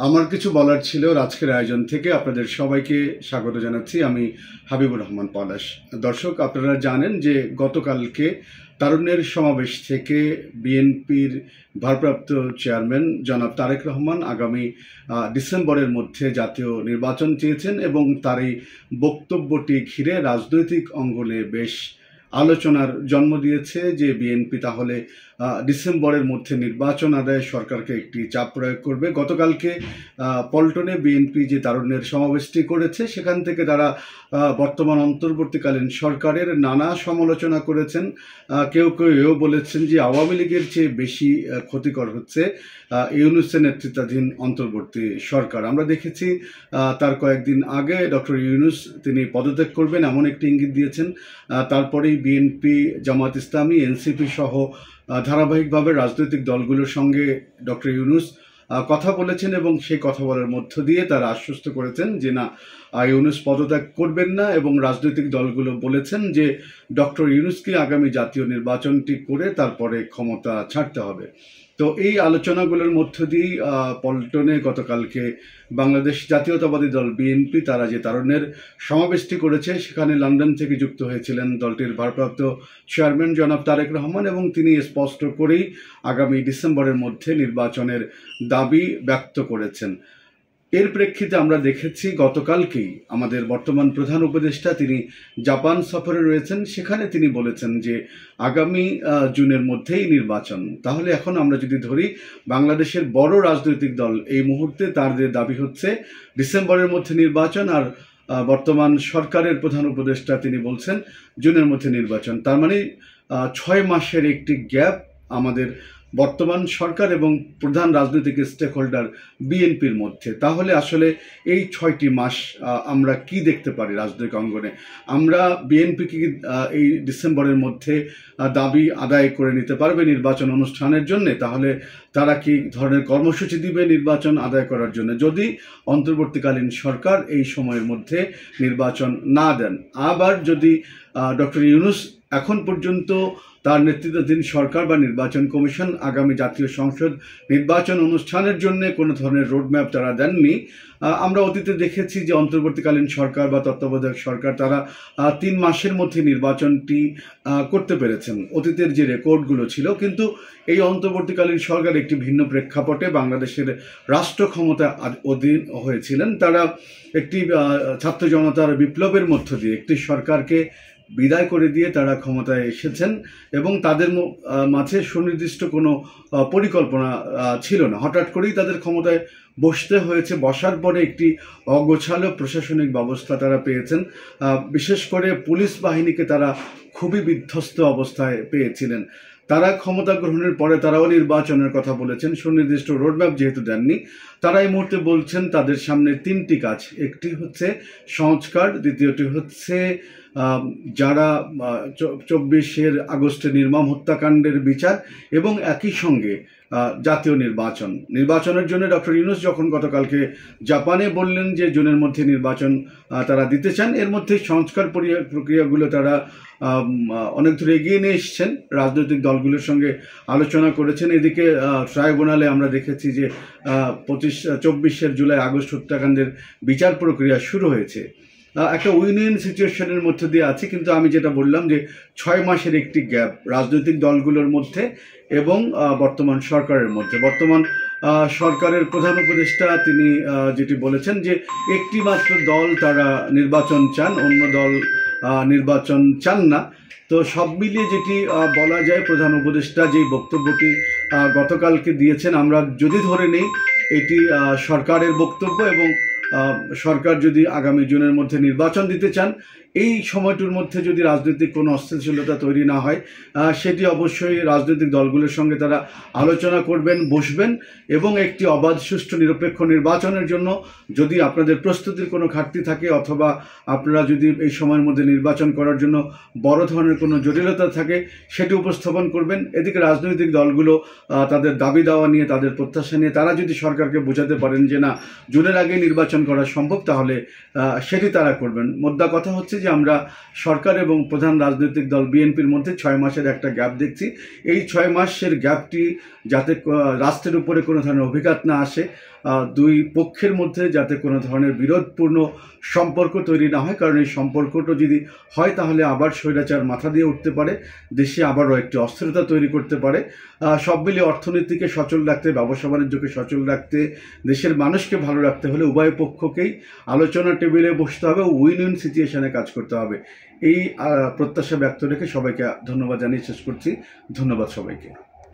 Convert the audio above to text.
আমার কিছু বলার ছিল আজকের আয়োজন থেকে আপনাদের সবাইকে স্বাগত জানাচ্ছি। আমি হাবিবুর রহমান পলাশ। দর্শক, আপনারা জানেন যে গতকালকে তারুণ্যের সমাবেশ থেকে বিএনপির ভারপ্রাপ্ত চেয়ারম্যান জনাব তারেক রহমান আগামী ডিসেম্বরের মধ্যে জাতীয় নির্বাচন চেয়েছেন এবং তার এই বক্তব্যটি ঘিরে রাজনৈতিক অঙ্গনে বেশ আলোচনার জন্ম দিয়েছে যে বিএনপি তাহলে ডিসেম্বরের মধ্যে নির্বাচন আদায়ে সরকারকে একটি চাপ প্রয়োগ করবে। গতকালকে পল্টনে বিএনপি যে তারুণ্যের সমাবেশটি করেছে সেখান থেকে তারা বর্তমান অন্তর্বর্তীকালীন সরকারের নানা সমালোচনা করেছেন। কেউ কেউ এও বলেছেন যে আওয়ামী লীগের চেয়ে বেশি ক্ষতিকর হচ্ছে ইউনূসের নেতৃত্বাধীন অন্তর্বর্তী সরকার। আমরা দেখেছি তার কয়েকদিন আগে ডক্টর ইউনূস তিনি পদত্যাগ করবেন এমন একটি ইঙ্গিত দিয়েছেন। তারপরেই বিএনপি, জামায়াত ইসলামী, এনসিপি সহ ধারাবাহিকভাবে রাজনৈতিক দলগুলোর সঙ্গে ডক্টর ইউনূস কথা বলেছেন এবং সেই কথা বলার মধ্য দিয়ে তারা আশ্বস্ত করেছেন যে না, ইউনূস পদত্যাগ করবেন না এবং রাজনৈতিক দলগুলো বলেছেন যে ডক্টর ইউনূসকে আগামী জাতীয় নির্বাচনটি করে তারপরে ক্ষমতা ছাড়তে হবে। তো এই আলোচনাগুলোর মধ্য দিয়েই পল্টনে গতকালকে বাংলাদেশ জাতীয়তাবাদী দল বিএনপি তারা যে তারুণ্যের সমাবেশটি করেছে সেখানে লন্ডন থেকে যুক্ত হয়েছিলেন দলটির ভারপ্রাপ্ত চেয়ারম্যান জনাব তারেক রহমান এবং তিনি স্পষ্ট করেই আগামী ডিসেম্বরের মধ্যে নির্বাচনের দাবি ব্যক্ত করেছেন। এর প্রেক্ষিতে আমরা দেখেছি গতকালকেই আমাদের বর্তমান প্রধান উপদেষ্টা তিনি জাপান সফরে রয়েছেন। সেখানে তিনি বলেছেন যে আগামী জুনের মধ্যেই নির্বাচন। তাহলে এখন আমরা যদি ধরি বাংলাদেশের বড় রাজনৈতিক দল এই মুহূর্তে তাদের দাবি হচ্ছে ডিসেম্বরের মধ্যে নির্বাচন, আর বর্তমান সরকারের প্রধান উপদেষ্টা তিনি বলছেন জুনের মধ্যে নির্বাচন। তার মানে 6 মাসের একটি গ্যাপ আমাদের বর্তমান সরকার এবং প্রধান রাজনৈতিক স্টেক হোল্ডার বিএনপির মধ্যে। তাহলে আসলে এই 6টি মাস আমরা কি দেখতে পারি রাজনৈতিক অঙ্গনে? আমরা বিএনপি কি এই ডিসেম্বরের মধ্যে দাবি আদায় করে নিতে পারবে নির্বাচন অনুষ্ঠানের জন্য? তাহলে তারা কি ধরনের কর্মসূচি দিবে নির্বাচন আদায় করার জন্য যদি অন্তর্বর্তীকালীন সরকার এই সময়ের মধ্যে নির্বাচন না দেন? আবার যদি ডক্টর ইউনূস এখন পর্যন্ত তার নেতৃত্বাধীন সরকার বা নির্বাচন কমিশন আগামী জাতীয় সংসদ নির্বাচন অনুষ্ঠানের জন্য কোনো ধরনের রোডম্যাপ তারা দেননি। আমরা অতীতে দেখেছি যে অন্তর্বর্তীকালীন সরকার বা তত্ত্বাবধায়ক সরকার তারা 3 মাসের মধ্যে নির্বাচনটি করতে পেরেছেন, অতীতের যে রেকর্ডগুলো ছিল। কিন্তু এই অন্তর্বর্তীকালীন সরকার একটি ভিন্ন প্রেক্ষাপটে বাংলাদেশের রাষ্ট্র ক্ষমতা অধীন হয়েছিলেন। তারা একটি ছাত্র জনতার বিপ্লবের মধ্য দিয়ে একটি সরকারকে বিদায় করে দিয়ে তারা ক্ষমতায় এসেছেন এবং তাদের মাঝে সুনির্দিষ্ট কোনো পরিকল্পনা ছিল না। হঠাৎ করেই তাদের ক্ষমতায় বসতে হয়েছে। বসার পরে একটি অগোছালো প্রশাসনিক ব্যবস্থা তারা পেয়েছেন। বিশেষ করে পুলিশ বাহিনীকে তারা খুবই বিধ্বস্ত অবস্থায় পেয়েছিলেন। তারা ক্ষমতা গ্রহণের পরে তারাও নির্বাচনের কথা বলেছেন, সুনির্দিষ্ট রোডম্যাপ যেহেতু দেননি। তারা এই মুহূর্তে বলছেন তাদের সামনে 3টি কাজ। একটি হচ্ছে সংস্কার, দ্বিতীয়টি হচ্ছে যারা 24 আগস্টের নির্মম হত্যাকাণ্ডের বিচার এবং একই সঙ্গে জাতীয় নির্বাচনের জন্য ডক্টর ইউনূস যখন গতকালকে জাপানে বললেন যে জুনের মধ্যে নির্বাচন তারা দিতে চান, এর মধ্যে সংস্কার প্রক্রিয়াগুলো তারা অনেক দূর এগিয়ে নিয়ে এসছেন, রাজনৈতিক দলগুলোর সঙ্গে আলোচনা করেছেন। এদিকে ট্রাইব্যুনালে আমরা দেখেছি যে 24 জুলাই আগস্ট হত্যাকাণ্ডের বিচার প্রক্রিয়া শুরু হয়েছে। একটা উইন সিচুয়েশনের মধ্যে দিয়ে আছে। কিন্তু আমি যেটা বললাম যে 6 মাসের একটি গ্যাপ রাজনৈতিক দলগুলোর মধ্যে এবং বর্তমান সরকারের মধ্যে। বর্তমান সরকারের প্রধান উপদেষ্টা তিনি যেটি বলেছেন যে একটি মাত্র দল তারা নির্বাচন চান, অন্য দল নির্বাচন চান না। তো সব মিলিয়ে যেটি বলা যায়, প্রধান উপদেষ্টা যেই বক্তব্যটি গতকালকে দিয়েছেন, আমরা যদি ধরে নেই এটি সরকারের বক্তব্য এবং সরকার যদি আগামী জুনের মধ্যে নির্বাচন দিতে চান, এই সময়টির মধ্যে যদি রাজনৈতিক কোনো অস্থিতিশীলতা তৈরি না হয়, সেটি অবশ্যই রাজনৈতিক দলগুলোর সঙ্গে তারা আলোচনা করবেন, বসবেন এবং একটি অবাধ, সুষ্ঠু, নিরপেক্ষ নির্বাচনের জন্য যদি আপনাদের প্রস্তুতির কোনো ঘাটতি থাকে অথবা আপনারা যদি এই সময়ের মধ্যে নির্বাচন করার জন্য বড় ধরনের কোনো জটিলতা থাকে সেটি উপস্থাপন করবেন। এদিকে রাজনৈতিক দলগুলো তাদের দাবি দাওয়া নিয়ে, তাদের প্রত্যাশা নিয়ে তারা যদি সরকারকে বোঝাতে পারেন যে না, জুনের আগে নির্বাচন করা সম্ভব, তাহলে সেটি তারা করবেন। মোদ্দা কথা হচ্ছে যে আমরা সরকার এবং প্রধান রাজনৈতিক দল বিএনপির মধ্যে 6 মাসের একটা গ্যাপ দেখছি। এই 6 মাসের গ্যাপটি যাতে রাষ্ট্রের উপরে কোনো ধরনের অভিঘাত না আসে, দুই পক্ষের মধ্যে যাতে কোনো ধরনের বিরোধপূর্ণ সম্পর্ক তৈরি না হয়, কারণ এই সম্পর্কটা যদি হয় তাহলে আবার স্বৈরাচার মাথা দিয়ে উঠতে পারে, দেশে আবারও একটি অস্থিরতা তৈরি করতে পারে। সব মিলিয়ে অর্থনীতিকে সচল রাখতে, ব্যবসা বাণিজ্যকে সচল রাখতে, দেশের মানুষকে ভালো রাখতে হলে উভয় পক্ষকেই আলোচনা টেবিলে বসতে হবে, উইন উইন সিচুয়েশনে কাজ করতে হবে। এই প্রত্যাশা ব্যক্ত রেখে সবাইকে ধন্যবাদ জানিয়ে শেষ করছি। ধন্যবাদ সবাইকে।